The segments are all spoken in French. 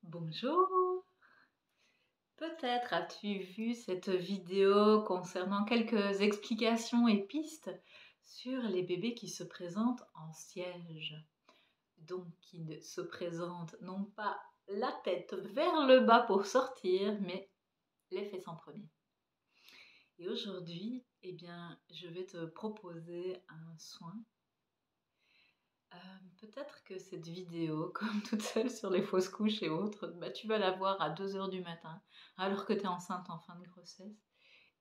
Bonjour! Peut-être as-tu vu cette vidéo concernant quelques explications et pistes sur les bébés qui se présentent en siège. Donc qui ne se présentent non pas la tête vers le bas pour sortir, mais les fesses en premier. Et aujourd'hui, je vais te proposer un soin. Peut-être que cette vidéo, comme toute seule sur les fausses couches et autres, tu vas la voir à 2 heures du matin, alors que tu es enceinte en fin de grossesse.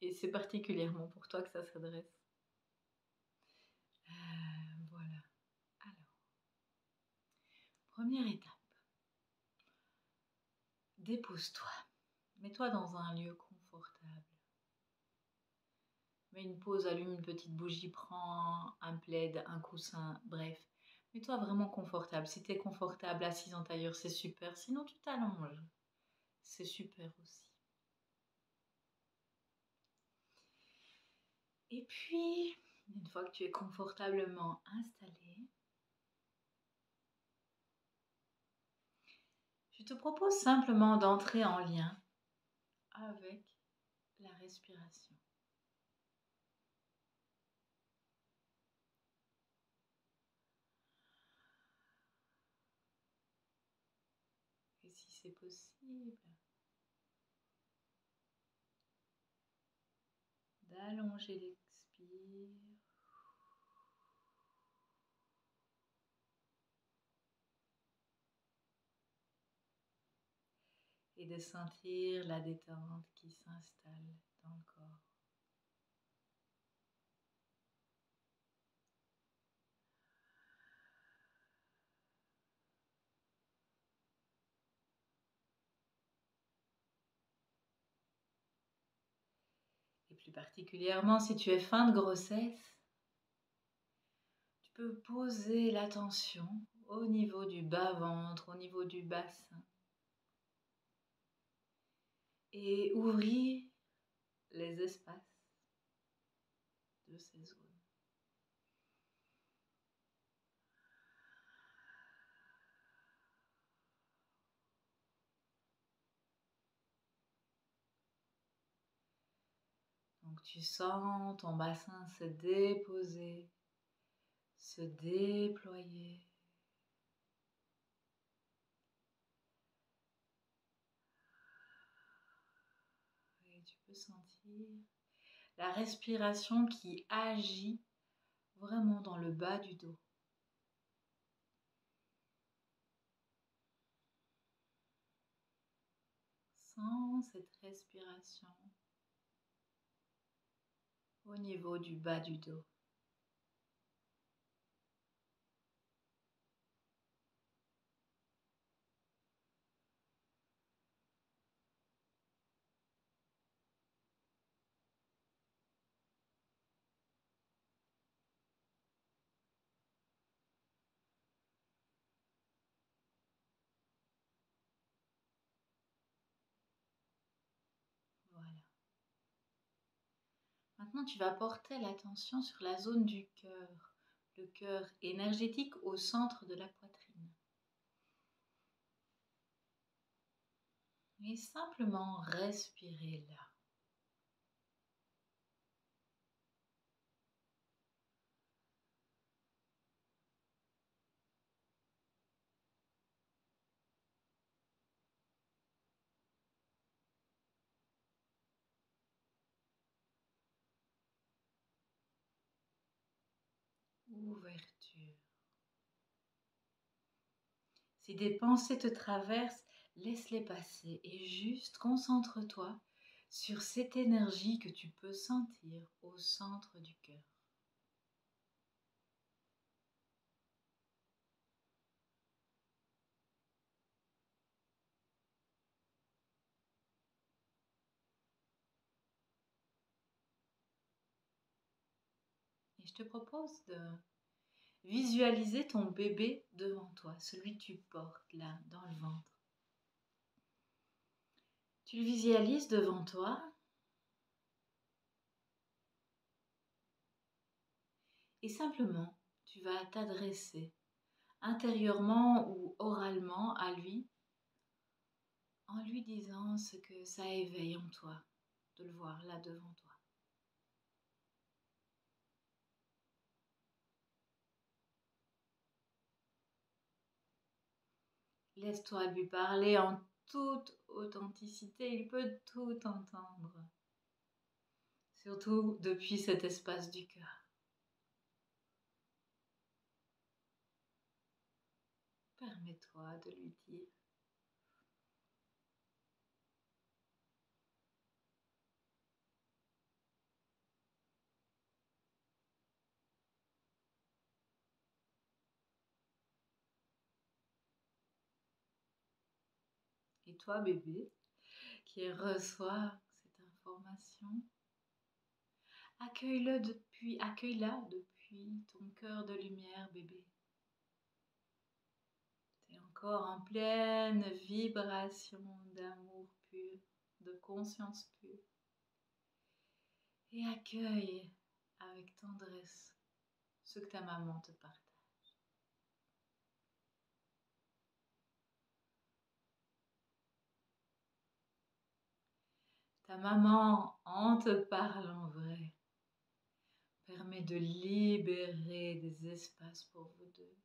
Et c'est particulièrement pour toi que ça s'adresse. Voilà. Alors, première étape. Dépose-toi. Mets-toi dans un lieu confortable. Mets une pause, allume une petite bougie, prends un plaid, un coussin, bref. Mets-toi vraiment confortable. Si tu es confortable assise en tailleur, c'est super. Sinon, tu t'allonges. C'est super aussi. Et puis, une fois que tu es confortablement installé, je te propose simplement d'entrer en lien avec la respiration. Et si c'est possible, d'allonger l'expire et de sentir la détente qui s'installe dans le corps. Et plus particulièrement si tu es fin de grossesse, tu peux poser l'attention au niveau du bas-ventre, au niveau du bassin et ouvrir les espaces de ces zones. Donc tu sens ton bassin se déposer, se déployer. Et tu peux sentir la respiration qui agit vraiment dans le bas du dos. Sens cette respiration au niveau du bas du dos. Voilà. Maintenant, tu vas porter l'attention sur la zone du cœur, le cœur énergétique au centre de la poitrine. Et simplement respirer là. Ouverture. Si des pensées te traversent, laisse-les passer et juste concentre-toi sur cette énergie que tu peux sentir au centre du cœur. Et je te propose de visualiser ton bébé devant toi, celui que tu portes là dans le ventre. Tu le visualises devant toi et simplement tu vas t'adresser intérieurement ou oralement à lui en lui disant ce que ça éveille en toi de le voir là devant toi. Laisse-toi lui parler en toute authenticité, il peut tout entendre, surtout depuis cet espace du cœur. Permets-toi de lui dire. Et toi, bébé, qui reçoit cette information, accueille-la depuis ton cœur de lumière, bébé. Tu es encore en pleine vibration d'amour pur, de conscience pure. Et accueille avec tendresse ce que ta maman te partage. Ta maman, en te parlant vrai, permet de libérer des espaces pour vous deux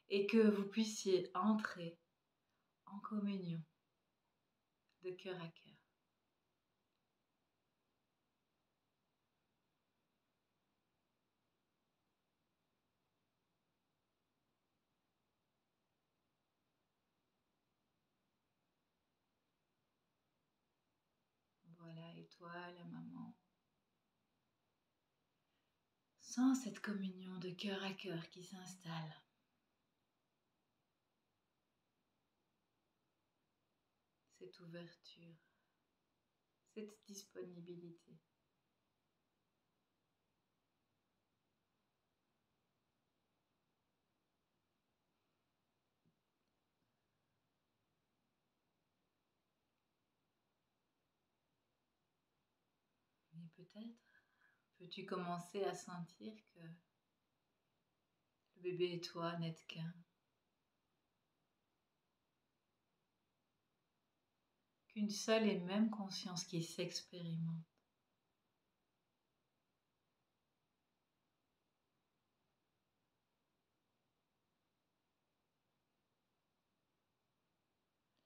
et que vous puissiez entrer en communion de cœur à cœur. Voilà, et toi, la maman, sens cette communion de cœur à cœur qui s'installe. Cette ouverture, cette disponibilité. Mais peut-être peux-tu commencer à sentir que le bébé et toi n'êtes qu'une seule et même conscience qui s'expérimente.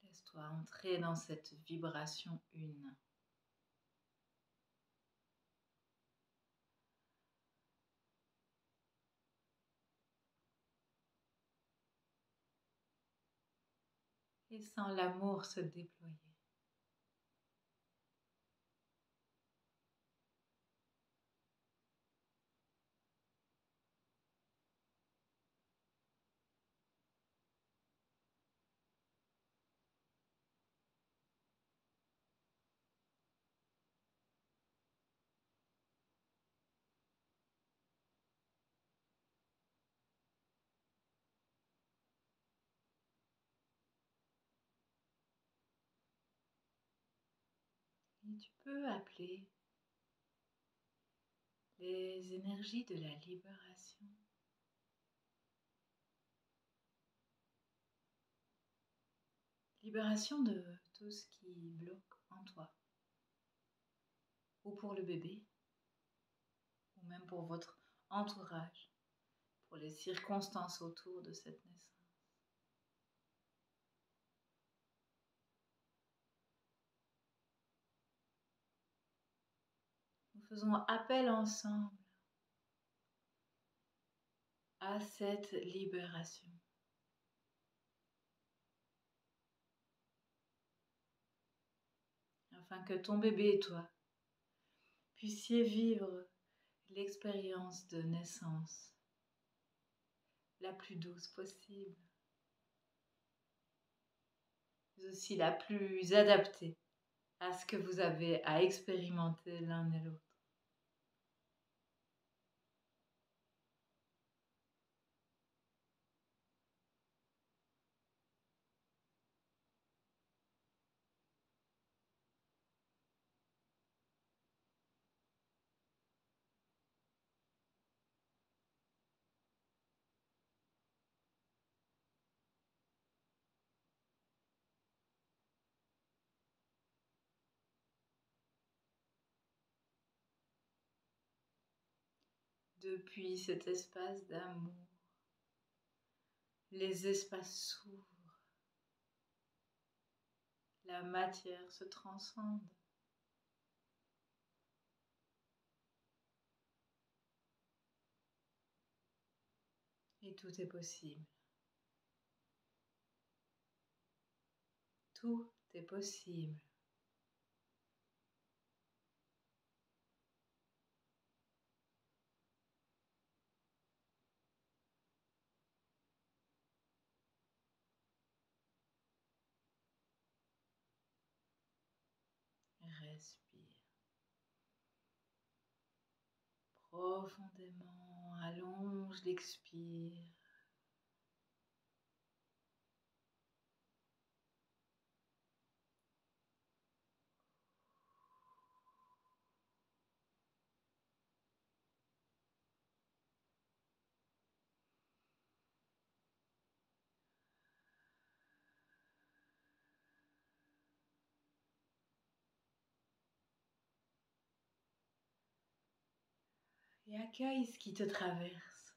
Laisse-toi entrer dans cette vibration une. Et sens l'amour se déployer. Et tu peux appeler les énergies de la libération. Libération de tout ce qui bloque en toi, ou pour le bébé, ou même pour votre entourage, pour les circonstances autour de cette naissance. Nous faisons appel ensemble à cette libération. Afin que ton bébé et toi puissiez vivre l'expérience de naissance la plus douce possible, mais aussi la plus adaptée à ce que vous avez à expérimenter l'un et l'autre. Depuis cet espace d'amour, les espaces s'ouvrent, la matière se transcende. Et tout est possible. Tout est possible. Respire profondément, allonge l'expire. Et accueille ce qui te traverse.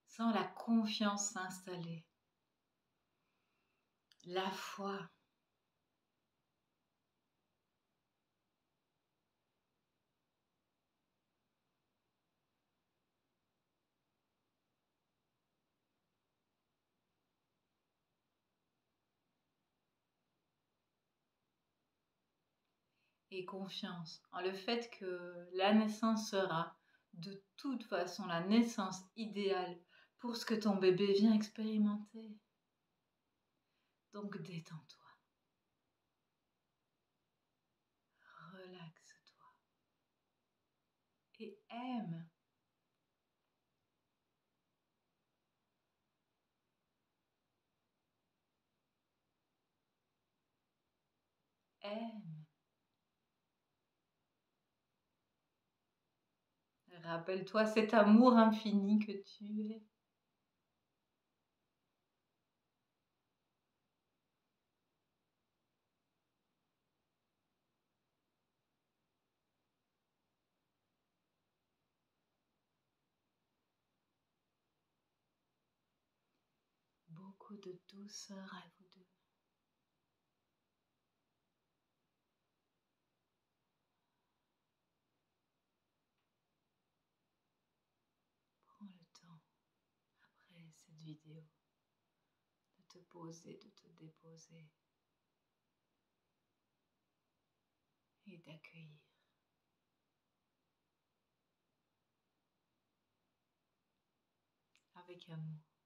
Sens la confiance s'installer, la foi. Et confiance en le fait que la naissance sera de toute façon la naissance idéale pour ce que ton bébé vient expérimenter. Donc détends-toi, relaxe-toi et aime. Aime. Rappelle-toi cet amour infini que tu es. Beaucoup de douceur à vous deux. Prends le temps, après cette vidéo, de te poser, de te déposer et d'accueillir avec amour.